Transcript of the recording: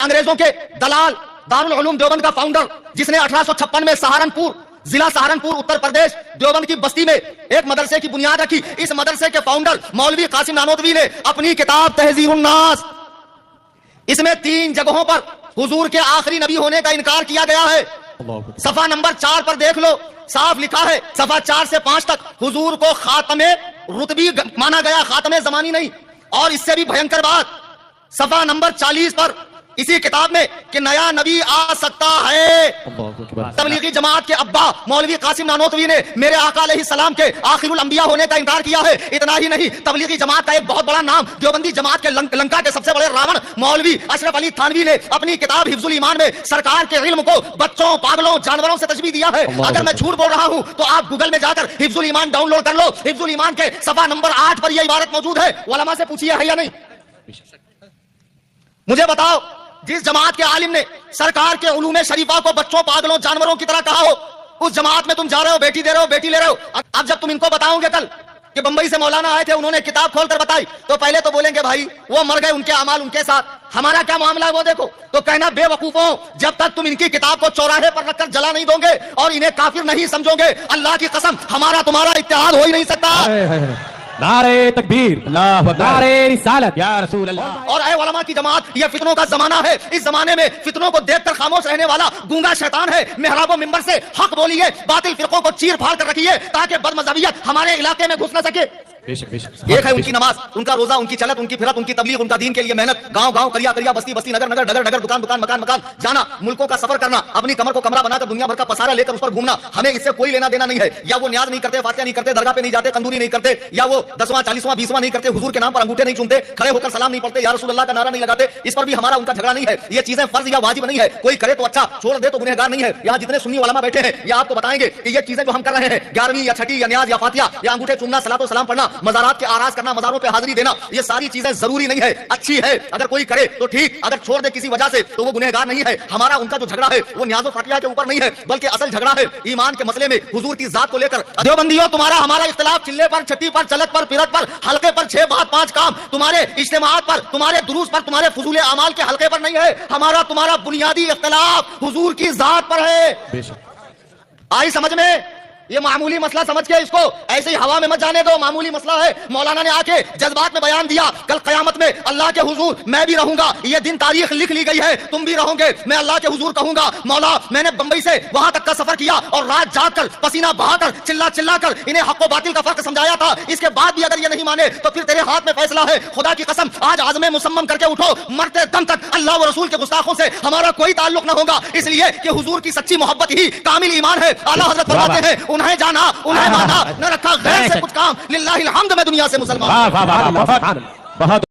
انگریزوں کے دلال دارالعلوم دیوبند کا فاؤنڈر جس نے 1856 میں سہارنپور ضلع سہارنپور اتر پردیش دیوبند کی بستی میں ایک مدرسے کی بنیاد رکھی. اس مدرسے کے فاؤنڈر مولوی قاسم نانوتوی نے اپنی کتاب تہذیب الناس اس میں 3 جگہوں پر حضور کے آخری نبی ہونے کا انکار کیا گیا ہے. صفحہ نمبر 4 پر دیکھ لو, صاف لکھا ہے صفحہ 4 سے 5 تک حضور کو خاتم رتبی مانا گیا, خاتم زمانی نہیں. اور اس سے بھی بھینکر بات صفحہ نمبر 40 پر اسی کتاب میں کہ نیا نبی آ سکتا ہے. تبلیغی جماعت کے ابا مولوی قاسم نانوتوی نے میرے آقا علیہ السلام کے آخر الانبیاء ہونے کا انکار کیا ہے. اتنا ہی نہیں, تبلیغی جماعت کا ایک بہت بڑا نام دیوبندی جماعت کے لنکا کے سب سے بڑے راون مولوی اشرف علی تھانوی نے اپنی کتاب حفظ الایمان میں سرکار کے علم کو بچوں, پاگلوں, جانوروں سے تشبیہ دیا ہے. اگر میں جھوٹ بول رہا ہوں تو آپ گوگل میں جا کر حفظ الایمان ڈاؤن لوڈ کر لو. حفظ الایمان کے صفحہ نمبر 8 پر یہ عبارت موجود ہے. علماء سے پوچھیے ہے یا نہیں. مجھے بتاؤ, جس جماعت کے عالم نے سرکار کے علوم شریفہ کو بچوں, پاگلوں, جانوروں کی طرح کہا ہو, اس جماعت میں تم جا رہے ہو, بیٹی دے رہے ہو, بیٹی لے رہے ہو. اب جب تم ان کو بتاؤ گے کل کہ بمبئی سے مولانا آئے تھے, انہوں نے کتاب کھول کر بتائی, تو پہلے تو بولیں گے بھائی وہ مر گئے, ان کے اعمال ان کے ساتھ, ہمارا کیا معاملہ ہے وہ دیکھو. تو کہنا بے وقوفوں, جب تک تم ان کی کتاب کو چوراہے پر رکھ کر جلا نہیں دو گے اور انہیں کافر نہیں سمجھو گے, اللہ کی قسم ہمارا تمہارا اتحاد ہو ہی نہیں سکتا. نعرے تکبیر, نعرے رسالت یا رسول اللہ. اور اے علماء کی جماعت, یہ فتنوں کا زمانہ ہے. اس زمانے میں فتنوں کو دیکھ کر خاموش رہنے والا گونگا شیطان ہے. محراب و منبر سے حق بولیے, باطل فرقوں کو چیر پھاڑ کر رکھیے تاکہ بدمذہبیت ہمارے علاقے میں گھس نہ سکے. ایک ہے ان کی نماز, ان کا روزہ, ان کی چلت, ان کی پھرت, ان کی تبلیغ, ان کا دین کے لیے محنت, گاؤں گاؤں, کریا کریا, بستی بستی, نگر نگر, ڈگر ڈگر, دکان دکان, مکان مکان جانا, ملکوں کا سفر کرنا, اپنی کمر کو کمرہ بنا کر دنیا بھر کا پسارا لے کر اس پر گھومنا. ہمیں اس سے کوئی لینا دینا نہیں ہے. یا وہ نیاز نہیں کرتے, فاتحہ نہیں کرتے, درگاہ پہ نہیں جاتے, کندوری نہیں کرتے, یا وہ 10واں 40واں 20واں نہیں کرتے, حضور کے نام پر انگوٹھے نہیں چومتے, کھڑے ہو کر سلام نہیں پڑھتے, یا رسول اللہ کا نعرہ نہیں لگاتے. اس پر بھی ہمارا ان کا جھگڑا نہیں ہے. یہ چیزیں فرض یا واجب نہیں ہے, کوئی کرے تو اچھا, چھوڑ دے تو گنہگار نہیں ہے. یہاں جتنے سنی علماء بیٹھے ہیں یہ آپ کو بتائیں گے کہ یہ چیزیں جو ہم کر رہے ہیں, 11ویں یا 6ٹھی یا نیاز یا فاتحہ یا انگوٹھے چومنا, صلاۃ و سلام پڑھنا, مزارات کے آراز کرنا, مزاروں پہ حاضری دینا, یہ ساری چیزیں ضروری نہیں ہے, اچھی ہے. اگر کوئی کرے تو ٹھیک, اگر چھوڑ دے کسی وجہ سے تو وہ گنہگار نہیں ہے. ہمارا ان کا جو جھگڑا ہے وہ نیاز و فاتحہ کے اوپر نہیں ہے, بلکہ اصل جھگڑا ہے ایمان کے مسئلے میں, حضور کی ذات کو لے کر. دیوبندیوں, تمہارا ہمارا اختلاف چلے پر, چھٹی پر, چلت پر, پھرت پر, حلقے پر, 6 بات 5 کام, تمہارے اجتماعات پر, تمہارے دروس پر, تمہارے فضول اعمال کے حلقے پر نہیں ہے. ہمارا تمہارا بنیادی اختلاف حضور کی ذات پر ہے. آئی سمجھ میں؟ یہ معمولی مسئلہ سمجھ کے اس کو ایسے ہی ہوا میں مت جانے دو, معمولی مسئلہ ہے. مولانا نے آ کے جذبات میں بیان دیا, کل قیامت میں اللہ کے حضور میں بھی رہوں گا, یہ دن تاریخ لکھ لی گئی ہے, تم بھی رہو گے. میں اللہ کے حضور کہوں گا, مولا میں نے بمبئی سے وہاں تک کا سفر کیا اور رات جاگ کر, پسینہ بہا کر, چلا کر انہیں حق و باطل کا فرق سمجھایا تھا. اس کے بعد بھی اگر یہ نہیں مانے تو پھر تیرے ہاتھ میں فیصلہ ہے. خدا کی قسم آج عزم مصمم کر کے اٹھو, مرتے دم تک اللہ و رسول کے گستاخوں سے ہمارا کوئی تعلق نہ ہوگا, اس لیے کہ حضور کی سچی محبت ہی کامل ایمان ہے. اعلیٰ حضرت فرماتے ہیں, انہیں جانا, مانا, نہ رکھا غیر سے کچھ کام, للہ الحمد میں دنیا سے مسلمان. بہت